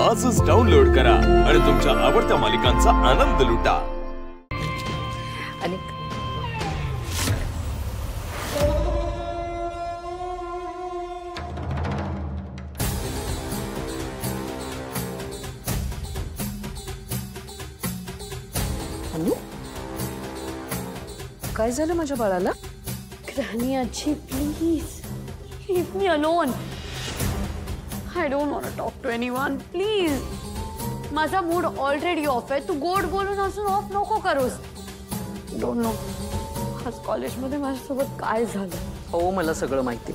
आजच डाउनलोड करा आणि तुमच्या आवडत्या मालिकांचा आनंद लुटा। आणि काय झालं माझ्या बाळाला? ग्रॅनी आजी please leave me alone. I don't want to talk to anyone. Please. माझा मूड ऑलरेडी ऑफ आहे. तू गोड बोलून असून ऑफ नको करूस. Don't know. आज कॉलेजमध्ये माझ्यासोबत काय झालं? हो मला सगळं माहिती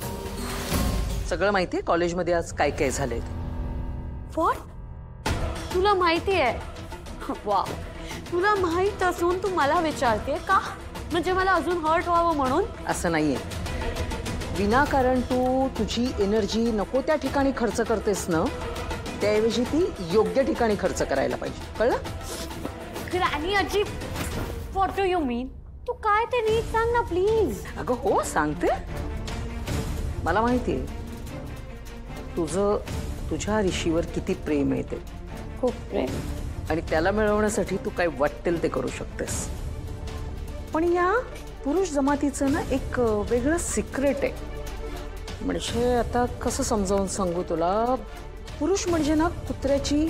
आहे कॉलेजमध्ये आज काय काय झालंय। What? तुला माहिती आहे? वा तुला माहित असून तू मला विचारते का? म्हणजे मला अजून हर्ट व्हावं म्हणून? असं नाहीये, विनाकारण तू तुझी एनर्जी नको त्या ठिकाणी खर्च करतेस ना, त्याऐवजी ती योग्य ठिकाणी खर्च करायला पाहिजे, कळलं? ग्रॅनी आजी व्हॉट डू यू मीन? तू काय ते नीट सांग ना प्लीज। अगं हो सांगते, मला माहिती आहे तुझं तुझ्या ऋषीवर किती प्रेम आहे ते, खूप प्रेम, आणि त्याला मिळवण्यासाठी तू काय वाटेल ते करू शकतेस। पण या पुरुष जमातीचं ना एक वेगळं सिक्रेट आहे, म्हणजे आता कसं समजावून सांगू तुला, पुरुष म्हणजे ना कुत्र्याची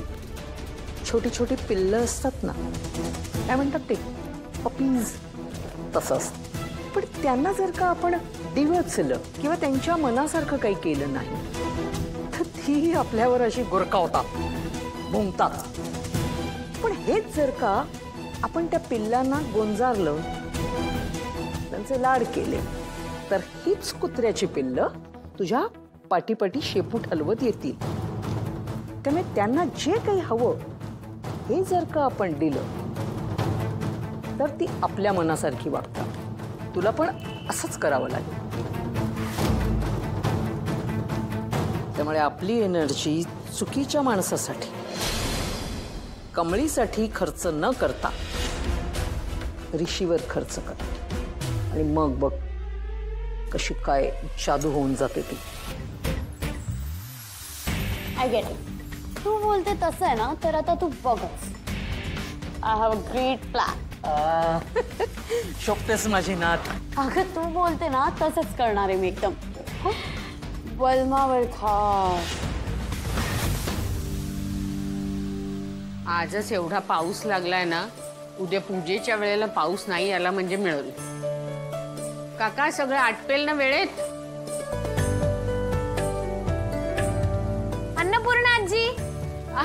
छोटी छोटी पिल्लं असतात ना, काय म्हणतात ते पपीज, तसं असतं। पण त्यांना जर का आपण डिवचलं किंवा त्यांच्या मनासारखं काही केलं नाही तर ती आपल्यावर अशी गुरकावतात, भुंकतात। पण हेच जर का आपण त्या पिल्लांना गोंजारलं, त्यांचे लाड केले, तर हीच कुत्र्याची पिल्लं तुझ्या पाठीपाठी शेपूट हलवत येतील। त्यामुळे त्यांना जे काही हवं हे जर का आपण दिलं तर ती आपल्या मनासारखी वागतात। तुला पण असंच करावं लागेल। त्यामुळे आपली एनर्जी चुकीच्या माणसासाठी, कमळीसाठी खर्च न करता ऋषीवर खर्च कर, आणि मग बघ कशी काय जादू होऊन जाते ती। आय गेट इट, तू बोलते तसं आहे ना, तर आता तू बघच, I have a great plan. शोभतेस माझी नात। अगं तू बोलते ना तसंच करणार आहे मी एकदम, बलमावर खास। आजच एवढा पाऊस लागलाय ना, उद्या पूजेच्या वेळेला पाऊस नाही आला म्हणजे मिळेल। काका सगळं आटपेल ना वेळेत? अन्नपूर्णा आजी।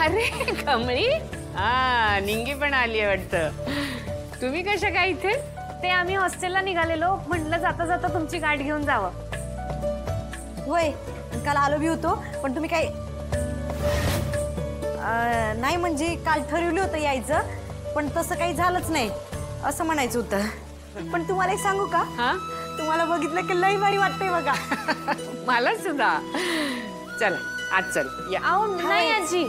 अरे कमळी, हा निंगी पण आली आहे वाटतं। तुम्ही कशा काय इथे? ते आम्ही हॉस्टेलला निघालेलो, म्हटलं जाता जाता तुमची गाठ घेऊन जावं। होय, काल आलो बी होतो, पण तुम्ही काय नाही, म्हणजे काल ठरवलं होतं यायचं, पण तसं काही झालंच नाही असं म्हणायचं होतं। पण तुम्हाला एक सांगू का? हा, तुम्हाला बघितलं की लई भारी वाटतंय बघा। मला सुद्धा। चला आज चल या। नाही आजी,